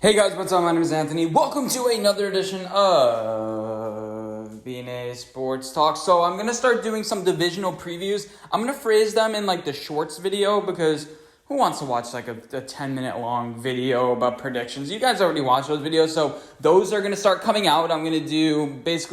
Hey guys, what's up? My name is Anthony. Welcome to another edition of BNA Sports Talk. So I'm going to start doing some divisional previews. I'm going to phrase them in like the shorts video because who wants to watch like a 10-minute long video about predictions? You guys already watched those videos, so those are going to start coming out. I'm going to do it's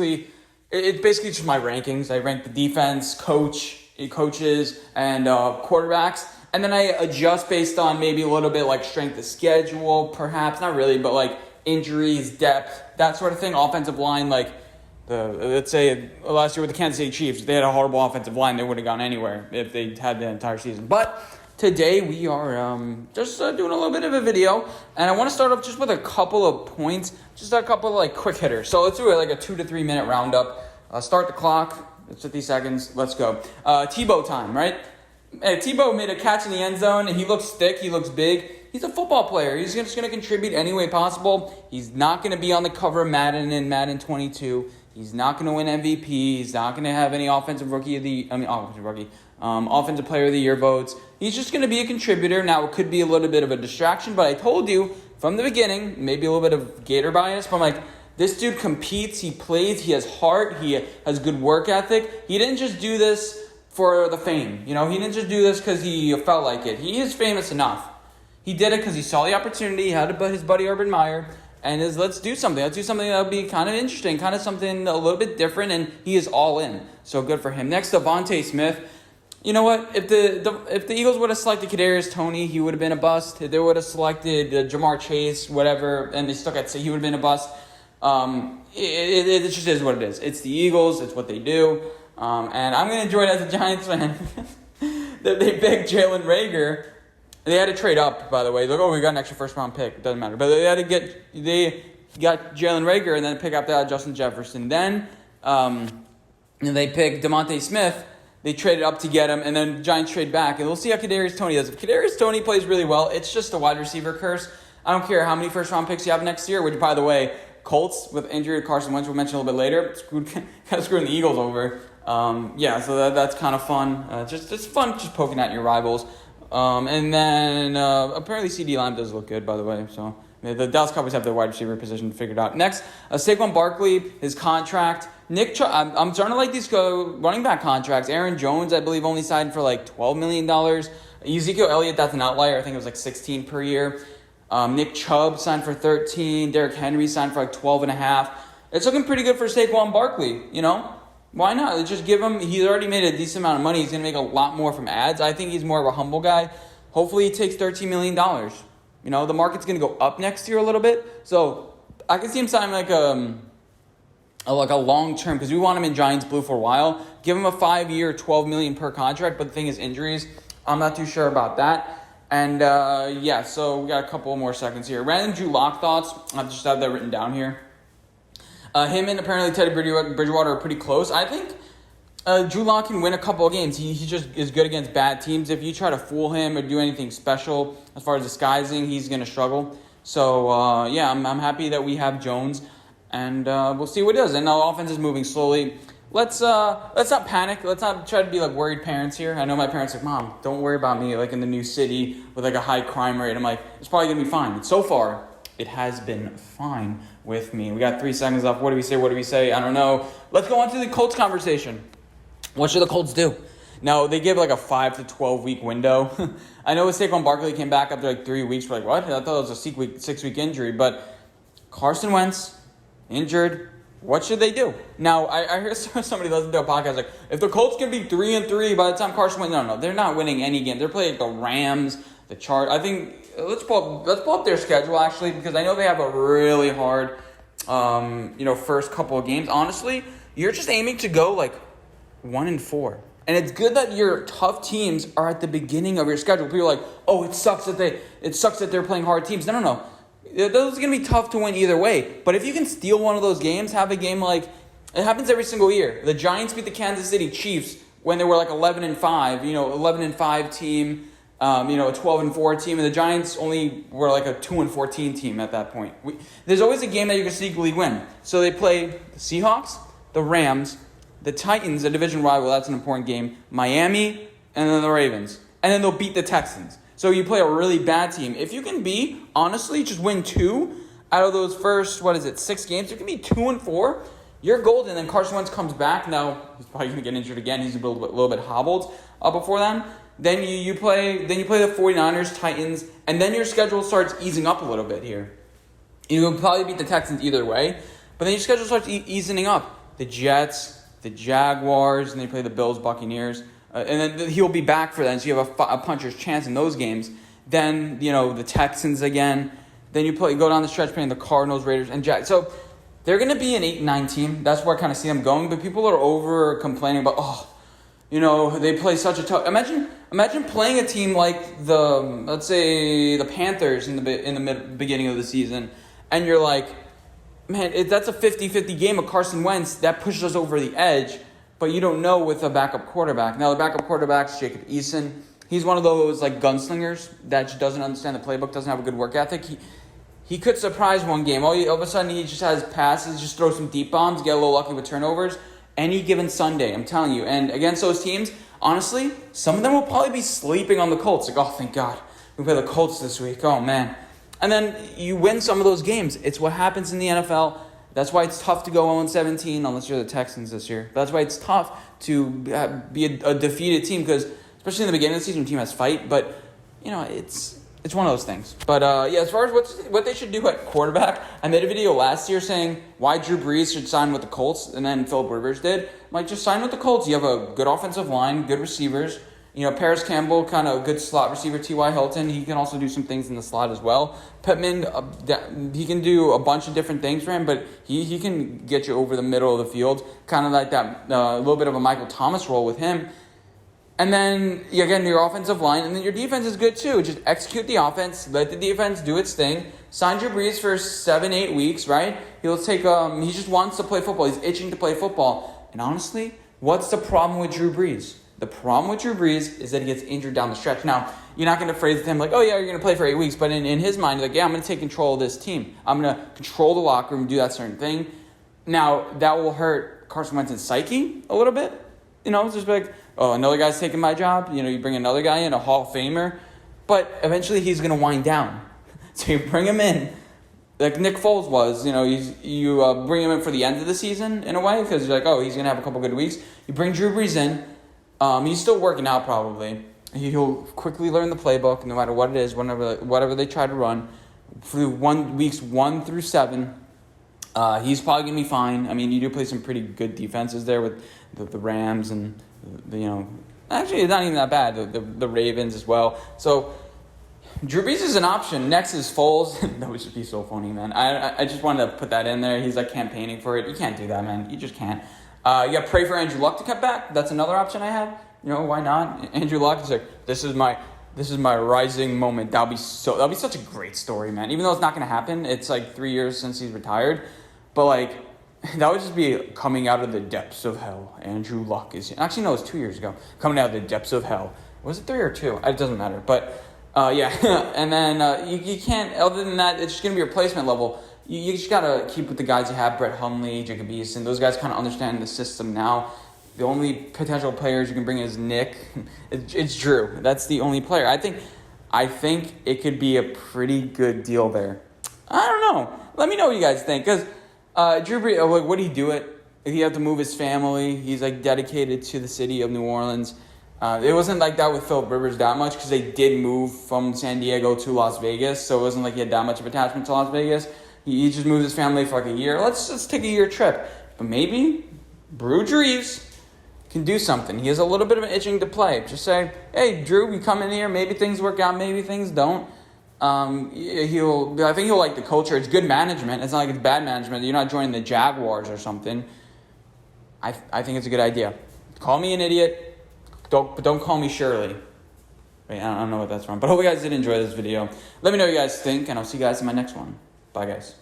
basically just my rankings. I rank the defense, coaches, and quarterbacks. And then I adjust based on maybe a little bit like strength of schedule, perhaps, not really, but like injuries, depth, that sort of thing. Offensive line, like let's say last year with the Kansas City Chiefs, they had a horrible offensive line. They wouldn't have gone anywhere if they had the entire season. But today we are just doing a little bit of a video. And I want to start off just with a couple of points, just a couple of like quick hitters. So let's do like a 2 to 3 minute roundup. Start the clock. It's 50 seconds. Let's go. Tebow time, right? Hey, Tebow made a catch in the end zone, and he looks thick. He looks big. He's a football player. He's just going to contribute any way possible. He's not going to be on the cover of Madden in Madden 22. He's not going to win MVP. He's not going to have any offensive player of the year votes. He's just going to be a contributor. Now, it could be a little bit of a distraction, but I told you from the beginning, maybe a little bit of Gator bias, but I'm like, this dude competes. He plays. He has heart. He has good work ethic. He didn't just do this for the fame. He didn't just do this because he felt like it. He is famous enough. He did it because he saw the opportunity. He had his buddy Urban Meyer. And let's do something. Let's do something that would be kind of interesting, kind of something a little bit different. And he is all in. So good for him. Next, Devontae Smith. You know what? If the Eagles would have selected Kadarius Toney, he would have been a bust. If they would have selected Jamar Chase, whatever, and they stuck at he would have been a bust. It just is what it is. It's the Eagles. It's what they do. And I'm going to enjoy it as a Giants fan. They picked Jalen Reagor. They had to trade up, by the way. Look, we got an extra first-round pick. It doesn't matter. But they got Jalen Reagor and then pick up that Justin Jefferson. Then they picked DeMonte Smith. They traded up to get him, and then Giants trade back. And we'll see how Kadarius Toney does. If Kadarius Toney plays really well, it's just a wide receiver curse. I don't care how many first-round picks you have next year, which, by the way, Colts with injury Carson Wentz, we'll mention a little bit later, kind of screwing the Eagles over. So that's kind of fun. Just fun just poking at your rivals. And then apparently CD Lamb does look good, by the way. So the Dallas Cowboys have their wide receiver position figured out. Next, Saquon Barkley, his contract. Nick Chubb, I'm starting to like these running back contracts. Aaron Jones, I believe, only signed for like $12 million. Ezekiel Elliott, that's an outlier. I think it was like $16 per year. Nick Chubb signed for $13. Derrick Henry signed for like $12.5. It's looking pretty good for Saquon Barkley, Why not? Just give him, he's already made a decent amount of money. He's going to make a lot more from ads. I think he's more of a humble guy. Hopefully he takes $13 million. The market's going to go up next year a little bit. So I can see him signing like a long-term, because we want him in Giants blue for a while. Give him a 5-year, $12 million per contract. But the thing is injuries. I'm not too sure about that. And so we got a couple more seconds here. Random Drew Lock thoughts. I just have that written down here. Him and apparently Teddy Bridgewater are pretty close. I think Drew Lock can win a couple of games. He just is good against bad teams. If you try to fool him or do anything special as far as disguising, he's going to struggle. So, I'm happy that we have Jones. And we'll see what he does. And the offense is moving slowly. Let's not panic. Let's not try to be like worried parents here. I know my parents are like, Mom, don't worry about me like in the new city with like a high crime rate. I'm like, it's probably going to be fine. And so far, it has been fine with me. We got 3 seconds left. What do we say? I don't know. Let's go on to the Colts conversation. What should the Colts do? Now, they gave like a 5 to 12 week window. I know Saquon Barkley came back after like 3 weeks. We're like, what? I thought it was a 6 week injury. But Carson Wentz, injured. What should they do? Now, I heard somebody listen to a podcast like, if the Colts can be 3-3 by the time Carson wins, no, they're not winning any game. They're playing the Rams, the Chargers. I think let's pull up their schedule actually, because I know they have a really hard, first couple of games. Honestly, you're just aiming to go like 1-4, and it's good that your tough teams are at the beginning of your schedule. People are like, oh, it sucks that they're playing hard teams. No. Those are going to be tough to win either way. But if you can steal one of those games, have a game like, it happens every single year. The Giants beat the Kansas City Chiefs when they were like 11-5, 11-5 team, a 12-4 team. And the Giants only were like a 2-14 team at that point. There's always a game that you can sneakily win. So they play the Seahawks, the Rams, the Titans, a division rival. That's an important game. Miami, and then the Ravens. And then they'll beat the Texans. So you play a really bad team. If you can honestly, just win 2 out of those first, 6 games, you can be 2-4. You're golden. Then Carson Wentz comes back. Now he's probably going to get injured again. He's a little bit hobbled before then. Then you play the 49ers, Titans, and then your schedule starts easing up a little bit here. You'll probably beat the Texans either way, but then your schedule starts easing up. The Jets, the Jaguars, and then you play the Bills, Buccaneers, and then he'll be back for that. So you have a puncher's chance in those games. Then the Texans again. Then you go down the stretch playing the Cardinals, Raiders, and Jags. So they're going to be an 8-9 team. That's where I kind of see them going. But people are over complaining about they play such a tough. Imagine playing a team like let's say the Panthers in the beginning of the season, and you're like, man, that's a 50-50 game of Carson Wentz that pushes us over the edge. But you don't know with a backup quarterback. Now the backup quarterback's Jacob Eason. He's one of those like gunslingers that just doesn't understand the playbook, doesn't have a good work ethic. He could surprise one game. All of a sudden he just has passes, just throw some deep bombs, get a little lucky with turnovers. Any given Sunday, I'm telling you. And against those teams, honestly, some of them will probably be sleeping on the Colts. Like, oh, thank God, we play the Colts this week. Oh, man. And then you win some of those games. It's what happens in the NFL. That's why it's tough to go 0-17 unless you're the Texans this year. That's why it's tough to be a defeated team because, especially in the beginning of the season, your team has fight. But, it's one of those things. But, as far as what they should do at quarterback, I made a video last year saying why Drew Brees should sign with the Colts, and then Philip Rivers did. I'm like, just sign with the Colts. You have a good offensive line, good receivers. Paris Campbell, kind of a good slot receiver. T.Y. Hilton, he can also do some things in the slot as well. Pittman, he can do a bunch of different things for him, but he can get you over the middle of the field, kind of like that a little bit of a Michael Thomas role with him. And then, again, your offensive line, and then your defense is good too. Just execute the offense, let the defense do its thing. Sign Drew Brees for 7-8 weeks, right? He just wants to play football. He's itching to play football. And honestly, what's the problem with Drew Brees? The problem with Drew Brees is that he gets injured down the stretch. Now, you're not going to phrase it to him like, oh, yeah, you're going to play for 8 weeks. But in his mind, he's like, yeah, I'm going to take control of this team. I'm going to control the locker room, do that certain thing. Now, that will hurt Carson Wentz's psyche a little bit. It's just like, oh, another guy's taking my job. You bring another guy in, a Hall of Famer. But eventually he's going to wind down. So you bring him in, like Nick Foles was. You bring him in for the end of the season in a way because you're like, oh, he's going to have a couple good weeks. You bring Drew Brees in. He's still working out probably. He'll quickly learn the playbook no matter what it is, whatever they try to run. For weeks 1 through 7, he's probably going to be fine. I mean, you do play some pretty good defenses there with the Rams and actually it's not even that bad. The Ravens as well. So Drew Brees is an option. Next is Foles. That would just be so funny, man. I just wanted to put that in there. He's like campaigning for it. You can't do that, man. You just can't. You got to pray for Andrew Luck to come back. That's another option I have. Why not? Andrew Luck is like, this is my rising moment. That'll be such a great story, man. Even though it's not going to happen. It's like 3 years since he's retired. But like, that would just be coming out of the depths of hell. Andrew Luck is... Actually, no, it was 2 years ago. Coming out of the depths of hell. Was it 3 or 2? It doesn't matter. But, yeah. And then you can't... Other than that, it's just going to be replacement level. You just got to keep with the guys you have. Brett Hundley, Jacob Eason. Those guys kind of understand the system now. The only potential players you can bring is Nick. It's Drew. That's the only player. I think it could be a pretty good deal there. I don't know. Let me know what you guys think. Because... Drew Brees, would he do it? If he had to move his family, he's like dedicated to the city of New Orleans. It wasn't like that with Philip Rivers that much because they did move from San Diego to Las Vegas, so it wasn't like he had that much of attachment to Las Vegas. He just moved his family for like a year. Let's take a year trip. But maybe Drew Brees can do something. He has a little bit of an itching to play. Just say, hey, Drew, we come in here. Maybe things work out. Maybe things don't. I think he'll like the culture. It's good management. It's not like it's bad management. You're not joining the Jaguars or something. I think it's a good idea. Call me an idiot. Don't call me Shirley. Wait, I don't know what that's from. But I hope you guys did enjoy this video. Let me know what you guys think, and I'll see you guys in my next one. Bye, guys.